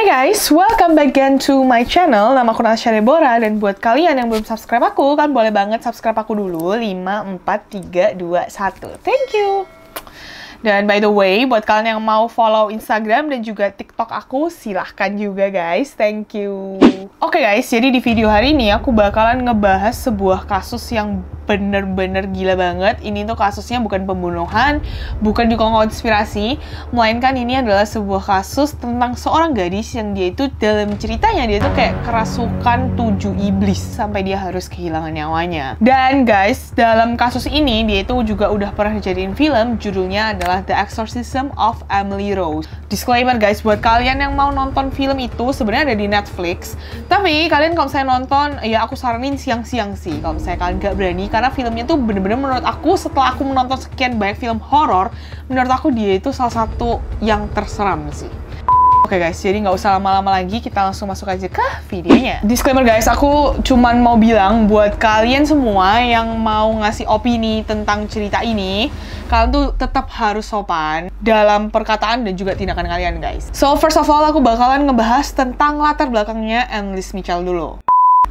Hai guys, welcome back again to my channel. Nama aku Nasya Deborah, dan buat kalian yang belum subscribe aku, kan boleh banget subscribe aku dulu. 5, 4, 3, 2, 1. Thank you. Dan by the way, buat kalian yang mau follow Instagram dan juga TikTok aku, silahkan juga guys. Thank you. Oke guys, jadi di video hari ini aku bakalan ngebahas sebuah kasus yang bener-bener gila banget. Ini tuh kasusnya bukan pembunuhan, bukan juga konspirasi, melainkan ini adalah sebuah kasus tentang seorang gadis yang dia itu dalam ceritanya dia tuh kayak kerasukan 7 iblis sampai dia harus kehilangan nyawanya. Dan guys, dalam kasus ini dia itu juga udah pernah dijadiin film, judulnya adalah The Exorcism of Emily Rose. Disclaimer guys, buat kalian yang mau nonton film itu sebenarnya ada di Netflix, tapi kalian kalau misalnya nonton, ya aku saranin siang-siang sih kalau misalnya kalian gak berani, karena filmnya tuh bener-bener menurut aku, setelah aku menonton sekian banyak film horor, menurut aku dia itu salah satu yang terseram sih. Oke guys, jadi nggak usah lama-lama lagi, kita langsung masuk aja ke videonya. Disclaimer guys, aku cuman mau bilang buat kalian semua yang mau ngasih opini tentang cerita ini, kalian tuh tetap harus sopan dalam perkataan dan juga tindakan kalian guys. So first of all, aku bakalan ngebahas tentang latar belakangnya Anneliese Michel dulu.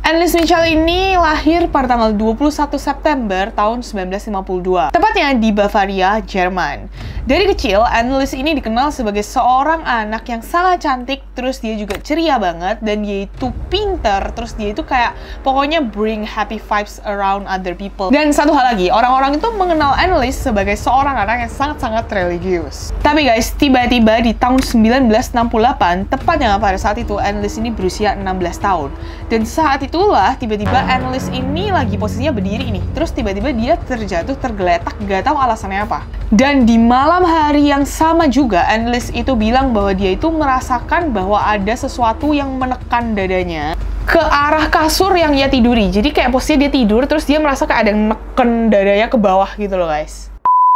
Anneliese Michel ini lahir pada tanggal 21 September tahun 1952, tepatnya di Bavaria, Jerman. Dari kecil, Anneliese ini dikenal sebagai seorang anak yang sangat cantik, terus dia juga ceria banget, dan dia itu pinter, terus dia itu kayak pokoknya bring happy vibes around other people. Dan satu hal lagi, orang-orang itu mengenal Anneliese sebagai seorang anak yang sangat-sangat religius. Tapi guys, tiba-tiba di tahun 1968, tepatnya pada saat itu Anneliese ini berusia 16 tahun. Dan saat itulah tiba-tiba Anneliese ini lagi posisinya berdiri nih, terus tiba-tiba dia terjatuh, tergeletak, gak tahu alasannya apa. Dan di malam hari yang sama juga, Anneliese itu bilang bahwa dia itu merasakan bahwa ada sesuatu yang menekan dadanya ke arah kasur yang ia tiduri. Jadi kayak posisinya dia tidur, terus dia merasa kayak ada yang neken dadanya ke bawah gitu loh guys.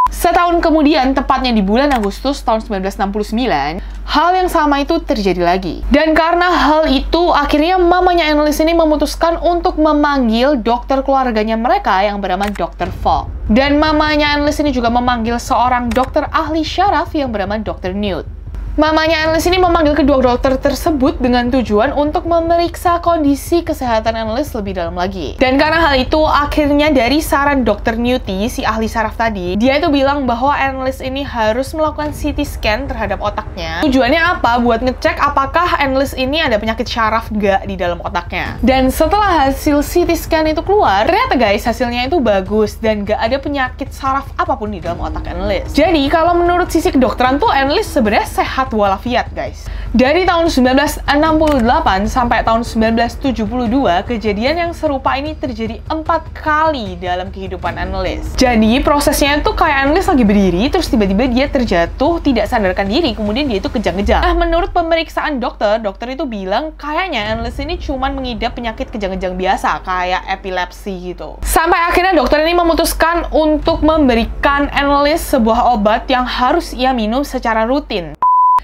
Setahun kemudian, tepatnya di bulan Agustus tahun 1969, hal yang sama itu terjadi lagi. Dan karena hal itu, akhirnya mamanya Anneliese ini memutuskan untuk memanggil dokter keluarganya mereka yang bernama Dr. Falk. Dan mamanya Anneliese ini juga memanggil seorang dokter ahli syaraf yang bernama Dr. Newt. Mamanya Anneliese ini memanggil kedua dokter tersebut dengan tujuan untuk memeriksa kondisi kesehatan Anneliese lebih dalam lagi. Dan karena hal itu, akhirnya dari saran Dr. Newty, si ahli saraf tadi, dia itu bilang bahwa Anneliese ini harus melakukan CT scan terhadap otaknya. Tujuannya apa? Buat ngecek apakah Anneliese ini ada penyakit syaraf nggak di dalam otaknya. Dan setelah hasil CT scan itu keluar, ternyata guys, hasilnya itu bagus dan nggak ada penyakit saraf apapun di dalam otak Anneliese. Jadi kalau menurut sisi kedokteran tuh Anneliese sebenarnya sehat walafiat guys. Dari tahun 1968 sampai tahun 1972, kejadian yang serupa ini terjadi 4 kali dalam kehidupan Anneliese. Jadi prosesnya itu kayak Anneliese lagi berdiri, terus tiba-tiba dia terjatuh, tidak sadarkan diri, kemudian dia itu kejang-kejang. Nah, menurut pemeriksaan dokter itu bilang kayaknya Anneliese ini cuma mengidap penyakit kejang-kejang biasa, kayak epilepsi gitu. Sampai akhirnya dokter ini memutuskan untuk memberikan Anneliese sebuah obat yang harus ia minum secara rutin.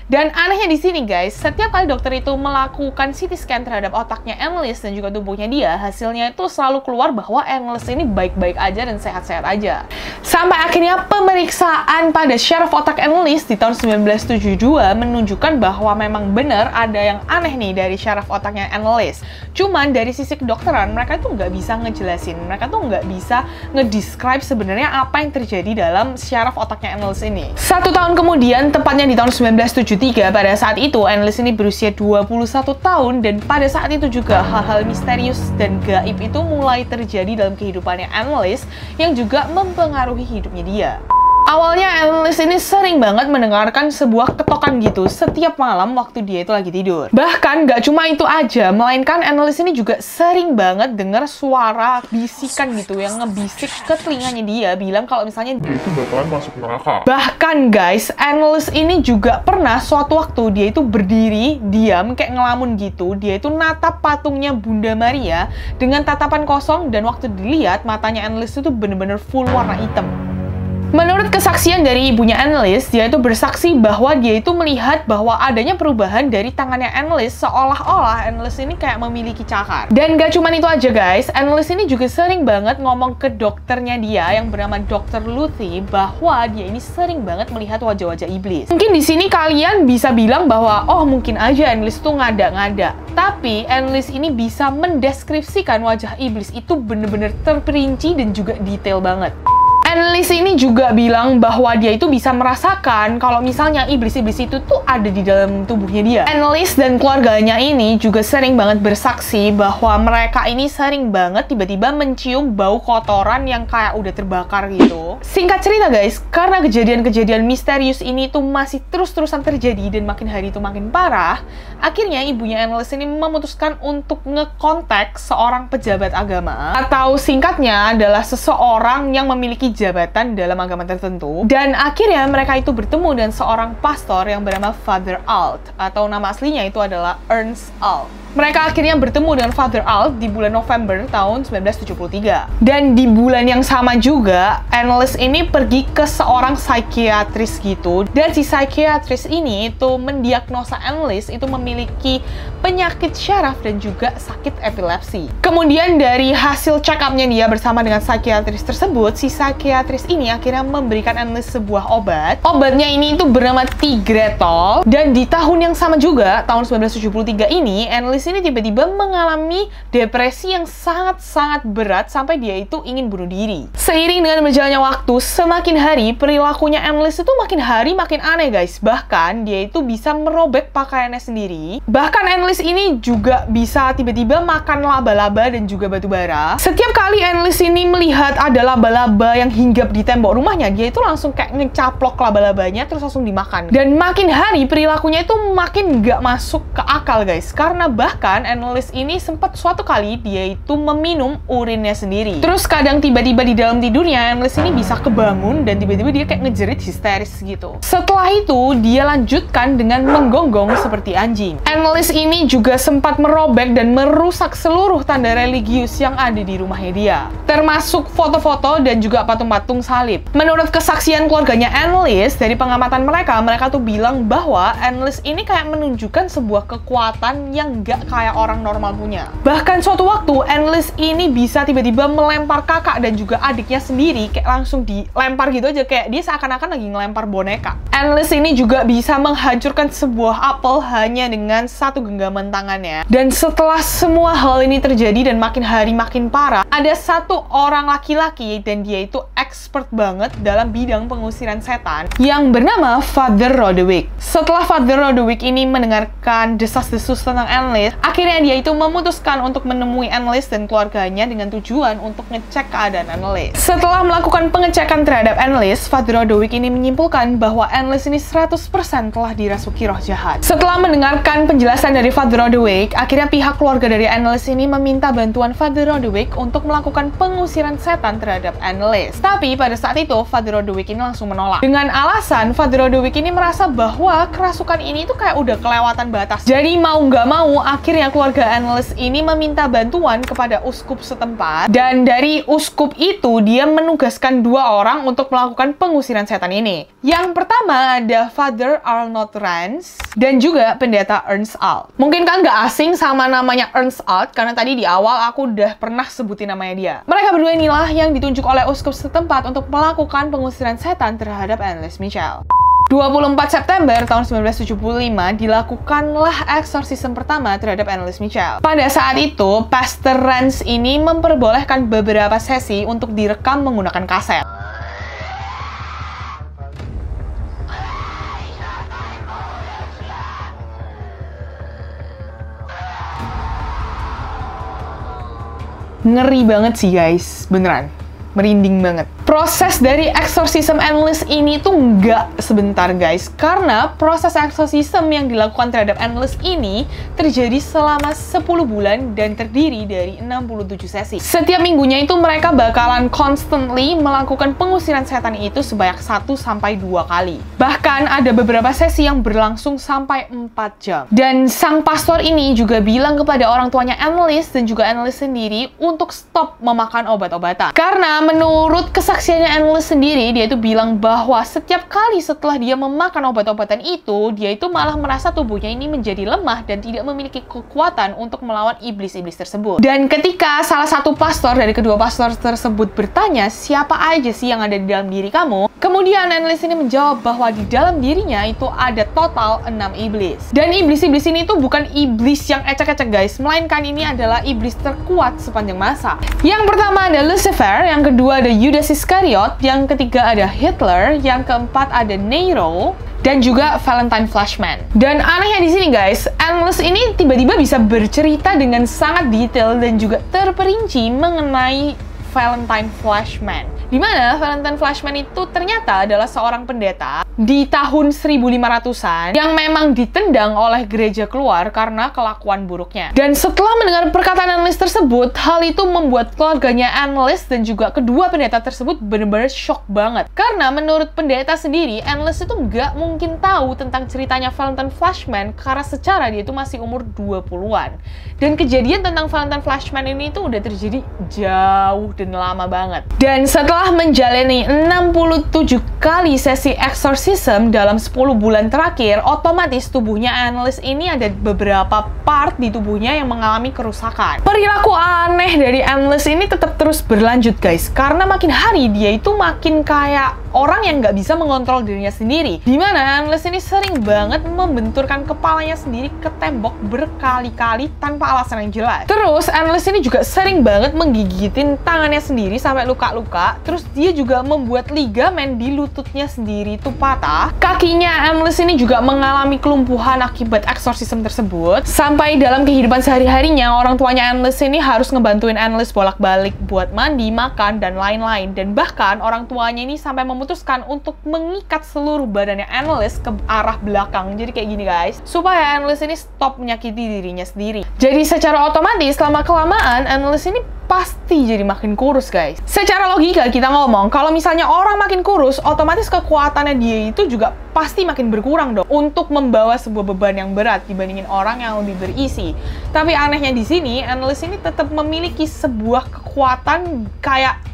Dan anehnya di sini guys, setiap kali dokter itu melakukan CT scan terhadap otaknya Anneliese dan juga tubuhnya dia, hasilnya itu selalu keluar bahwa Anneliese ini baik-baik aja dan sehat-sehat aja. Sampai akhirnya pemeriksaan pada syaraf otak Anneliese di tahun 1972 menunjukkan bahwa memang benar ada yang aneh nih dari syaraf otaknya Anneliese. Cuman dari sisi kedokteran, mereka tuh nggak bisa ngejelasin, mereka tuh nggak bisa ngedescribe sebenarnya apa yang terjadi dalam syaraf otaknya Anneliese ini. 1 tahun kemudian, tepatnya di tahun 1973, pada saat itu Anneliese ini berusia 21 tahun, dan pada saat itu juga hal-hal misterius dan gaib itu mulai terjadi dalam kehidupannya Anneliese yang juga mempengaruhi hidupnya dia. Awalnya Anneliese ini sering banget mendengarkan sebuah ketokan gitu setiap malam waktu dia itu lagi tidur. Bahkan gak cuma itu aja, melainkan Anneliese ini juga sering banget dengar suara bisikan gitu yang ngebisik ke telinganya dia, bilang kalau misalnya dia itu bakalan masuk neraka. Bahkan guys, Anneliese ini juga pernah suatu waktu dia itu berdiri, diam, kayak ngelamun gitu. Dia itu natap patungnya Bunda Maria dengan tatapan kosong, dan waktu dilihat matanya Anneliese itu bener-bener full warna hitam. Menurut kesaksian dari ibunya Anneliese, dia itu bersaksi bahwa dia itu melihat bahwa adanya perubahan dari tangannya Anneliese, seolah-olah Anneliese ini kayak memiliki cakar. Dan gak cuma itu aja guys, Anneliese ini juga sering banget ngomong ke dokternya dia yang bernama Dr. Luthi bahwa dia ini sering banget melihat wajah-wajah iblis. Mungkin di sini kalian bisa bilang bahwa oh mungkin aja Anneliese tuh ngada-ngada. Tapi Anneliese ini bisa mendeskripsikan wajah iblis itu bener-bener terperinci dan juga detail banget. Anneliese ini juga bilang bahwa dia itu bisa merasakan kalau misalnya iblis-iblis itu tuh ada di dalam tubuhnya dia. Anneliese dan keluarganya ini juga sering banget bersaksi bahwa mereka ini sering banget tiba-tiba mencium bau kotoran yang kayak udah terbakar gitu. Singkat cerita guys, karena kejadian-kejadian misterius ini tuh masih terus-terusan terjadi dan makin hari itu makin parah, akhirnya ibunya Anneliese ini memutuskan untuk ngekontak seorang pejabat agama, atau singkatnya adalah seseorang yang memiliki jabatan dalam agama tertentu. Dan akhirnya mereka itu bertemu dengan seorang pastor yang bernama Father Alt, atau nama aslinya itu adalah Ernst Alt. Mereka akhirnya bertemu dengan Father Alt di bulan November tahun 1973. Dan di bulan yang sama juga, Anneliese ini pergi ke seorang psikiatris gitu. Dan si psikiatris ini itu mendiagnosa Anneliese itu memiliki penyakit syaraf dan juga sakit epilepsi. Kemudian dari hasil check-up-nya dia bersama dengan psikiatris tersebut, si psikiatris ini akhirnya memberikan Anneliese sebuah obat. Obatnya ini itu bernama Tigretol. Dan di tahun yang sama juga, tahun 1973 ini, Anneliese ini tiba-tiba mengalami depresi yang sangat-sangat berat sampai dia itu ingin bunuh diri. Seiring dengan berjalannya waktu, semakin hari perilakunya Anneliese itu makin hari makin aneh guys. Bahkan dia itu bisa merobek pakaiannya sendiri. Bahkan Anneliese ini juga bisa tiba-tiba makan laba-laba dan juga batu bara. Setiap kali Anneliese ini melihat ada laba-laba yang hinggap di tembok rumahnya, dia itu langsung kayak ngecaplok laba-labanya terus langsung dimakan. Dan makin hari perilakunya itu makin nggak masuk ke akal guys. Karena bahkan Anneliese ini sempat suatu kali dia itu meminum urinnya sendiri. Terus kadang tiba-tiba di dalam tidurnya Anneliese ini bisa kebangun dan tiba-tiba dia kayak ngejerit histeris gitu. Setelah itu dia lanjutkan dengan menggonggong seperti anjing. Anneliese ini juga sempat merobek dan merusak seluruh tanda religius yang ada di rumahnya dia, termasuk foto-foto dan juga patung-patung salib. Menurut kesaksian keluarganya Anneliese, dari pengamatan mereka tuh bilang bahwa Anneliese ini kayak menunjukkan sebuah kekuatan yang gak kayak orang normal punya. Bahkan suatu waktu Anneliese ini bisa tiba-tiba melempar kakak dan juga adiknya sendiri, kayak langsung dilempar gitu aja, kayak dia seakan-akan lagi ngelempar boneka. Anneliese ini juga bisa menghancurkan sebuah apel hanya dengan satu genggaman tangannya. Dan setelah semua hal ini terjadi dan makin hari makin parah, ada satu orang laki-laki dan dia itu expert banget dalam bidang pengusiran setan yang bernama Father Roderick. Setelah Father Roderick ini mendengarkan desas-desus tentang Anneliese, akhirnya dia itu memutuskan untuk menemui Anneliese dan keluarganya dengan tujuan untuk ngecek keadaan Anneliese. Setelah melakukan pengecekan terhadap Anneliese, Father Roderick ini menyimpulkan bahwa Anneliese ini 100% telah dirasuki roh jahat. Setelah mendengarkan penjelasan dari Father Roderick, akhirnya pihak keluarga dari Anneliese ini meminta bantuan Father Roderick untuk melakukan pengusiran setan terhadap Anneliese. Tapi pada saat itu Father Roderick ini langsung menolak. Dengan alasan Father Roderick ini merasa bahwa kerasukan ini tuh kayak udah kelewatan batas. Jadi mau nggak mau, akhirnya keluarga Anneliese ini meminta bantuan kepada uskup setempat. Dan dari uskup itu, dia menugaskan 2 orang untuk melakukan pengusiran setan ini. Yang pertama ada Father Arnold Rans dan juga pendeta Ernst Alt. Mungkin kan nggak asing sama namanya Ernst Alt, karena tadi di awal aku udah pernah sebutin namanya dia. Mereka berdua inilah yang ditunjuk oleh uskup setempat untuk melakukan pengusiran setan terhadap Anneliese Michel. 24 September tahun 1975 dilakukanlah eksorsisme pertama terhadap Anneliese Michel. Pada saat itu, Pastor Rans ini memperbolehkan beberapa sesi untuk direkam menggunakan kaset. Ngeri banget sih guys, beneran. Merinding banget. Proses dari eksorsisme Anneliese ini tuh nggak sebentar guys, karena proses eksorsisme yang dilakukan terhadap Anneliese ini terjadi selama 10 bulan dan terdiri dari 67 sesi. Setiap minggunya itu mereka bakalan constantly melakukan pengusiran setan itu sebanyak 1-2 kali. Bahkan ada beberapa sesi yang berlangsung sampai 4 jam. Dan sang pastor ini juga bilang kepada orang tuanya Anneliese dan juga Anneliese sendiri untuk stop memakan obat-obatan. Karena menurut kesaksian kesaksiannya Anneliese sendiri, dia itu bilang bahwa setiap kali setelah dia memakan obat-obatan itu, dia itu malah merasa tubuhnya ini menjadi lemah dan tidak memiliki kekuatan untuk melawan iblis-iblis tersebut. Dan ketika salah satu pastor dari kedua pastor tersebut bertanya, siapa aja sih yang ada di dalam diri kamu? Kemudian Anneliese ini menjawab bahwa di dalam dirinya itu ada total 6 iblis. Dan iblis-iblis ini tuh bukan iblis yang ecek-ecek guys, melainkan ini adalah iblis terkuat sepanjang masa. Yang pertama ada Lucifer, yang kedua ada Judas Iscariot, yang ketiga ada Hitler, yang keempat ada Nero, dan juga Valentine Flashman. Dan anehnya di sini guys, Anneliese ini tiba-tiba bisa bercerita dengan sangat detail dan juga terperinci mengenai Valentine Flashman. Di mana Valentine Flashman itu ternyata adalah seorang pendeta di tahun 1500-an yang memang ditendang oleh gereja keluar karena kelakuan buruknya. Dan setelah mendengar perkataan Anneliese tersebut, hal itu membuat keluarganya Anneliese dan juga kedua pendeta tersebut benar-benar shock banget. Karena menurut pendeta sendiri, Anneliese itu nggak mungkin tahu tentang ceritanya Valentine Flashman karena secara dia itu masih umur 20-an. Dan kejadian tentang Valentine Flashman ini itu udah terjadi jauh dan lama banget. Dan setelah menjalani 67 kali sesi exorcism dalam 10 bulan terakhir, otomatis tubuhnya Anneliese ini ada beberapa part di tubuhnya yang mengalami kerusakan. Perilaku aneh dari Anneliese ini tetap terus berlanjut guys, karena makin hari dia itu makin kayak orang yang nggak bisa mengontrol dirinya sendiri. Dimana Anneliese ini sering banget membenturkan kepalanya sendiri ke tembok berkali-kali tanpa alasan yang jelas. Terus Anneliese ini juga sering banget menggigitin tangannya sendiri sampai luka-luka. Terus dia juga membuat ligamen di lututnya sendiri itu patah. Kakinya Anneliese ini juga mengalami kelumpuhan akibat exorcism tersebut. Sampai dalam kehidupan sehari-harinya, orang tuanya Anneliese ini harus ngebantuin Anneliese bolak-balik buat mandi, makan, dan lain-lain. Dan bahkan orang tuanya ini sampai memutuskan untuk mengikat seluruh badannya Anneliese ke arah belakang. Jadi kayak gini guys, supaya Anneliese ini stop menyakiti dirinya sendiri. Jadi secara otomatis, lama-kelamaan Anneliese ini pasti jadi makin kurus guys. Secara logika kita ngomong, kalau misalnya orang makin kurus, otomatis kekuatannya dia itu juga pasti makin berkurang dong untuk membawa sebuah beban yang berat dibandingin orang yang lebih berisi. Tapi anehnya di sini, Anneliese ini tetap memiliki sebuah kekuatan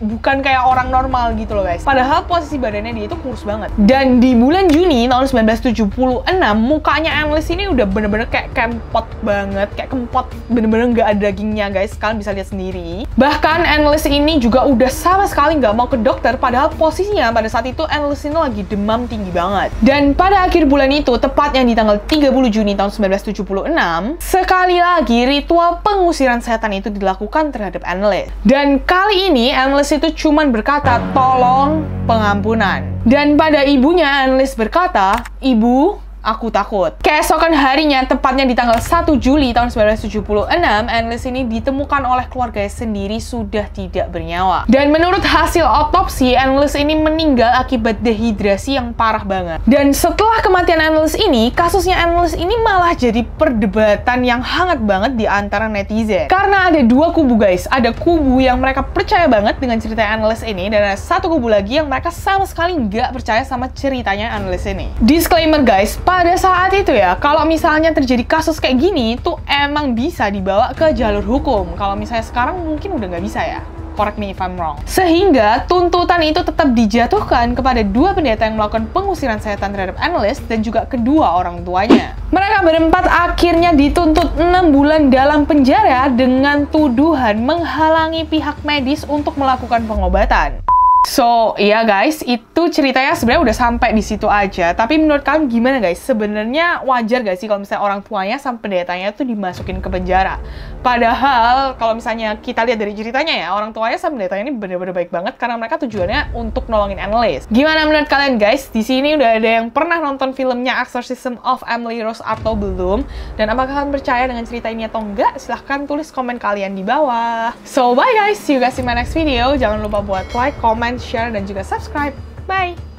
bukan kayak orang normal gitu loh guys. Padahal posisi badannya dia itu kurus banget. Dan di bulan Juni tahun 1976, mukanya Anneliese ini udah bener-bener kayak kempot banget, kayak kempot, bener-bener nggak ada dagingnya guys. Kalian bisa lihat sendiri. Bahkan Anneliese ini juga udah sama sekali nggak mau ke dokter, padahal posisinya pada saat itu Anneliese ini lagi demam tinggi banget. Dan pada akhir bulan itu, tepatnya di tanggal 30 Juni tahun 1976, sekali lagi ritual pengusiran setan itu dilakukan terhadap Anneliese. Dan kali ini Anneliese itu cuman berkata, tolong pengampunan. Dan pada ibunya Anneliese berkata, ibu, aku takut. Keesokan harinya, tepatnya di tanggal 1 Juli tahun 1976, Anneliese ini ditemukan oleh keluarganya sendiri sudah tidak bernyawa. Dan menurut hasil otopsi, Anneliese ini meninggal akibat dehidrasi yang parah banget. Dan setelah kematian Anneliese ini, kasusnya Anneliese ini malah jadi perdebatan yang hangat banget di antara netizen. Karena ada dua kubu guys. Ada kubu yang mereka percaya banget dengan cerita Anneliese ini, dan ada satu kubu lagi yang mereka sama sekali nggak percaya sama ceritanya Anneliese ini. Disclaimer guys, pada saat itu ya, kalau misalnya terjadi kasus kayak gini, itu emang bisa dibawa ke jalur hukum. Kalau misalnya sekarang mungkin udah nggak bisa ya. Correct me if I'm wrong. Sehingga tuntutan itu tetap dijatuhkan kepada dua pendeta yang melakukan pengusiran setan terhadap Anneliese dan juga kedua orang tuanya. Mereka berempat akhirnya dituntut 6 bulan dalam penjara dengan tuduhan menghalangi pihak medis untuk melakukan pengobatan. So, iya guys, itu ceritanya sebenarnya udah sampai di situ aja. Tapi menurut kalian gimana guys? Sebenarnya wajar gak sih kalau misalnya orang tuanya sama pendetanya tuh dimasukin ke penjara? Padahal kalau misalnya kita lihat dari ceritanya ya, orang tuanya sama pendetanya ini bener-bener baik banget karena mereka tujuannya untuk nolongin Anneliese. Gimana menurut kalian guys? Di sini udah ada yang pernah nonton filmnya Exorcism of Emily Rose atau belum? Dan apakah kalian percaya dengan cerita ini atau enggak? Silahkan tulis komen kalian di bawah. So, bye guys! See you guys in my next video. Jangan lupa buat like, comment, share, dan juga subscribe. Bye!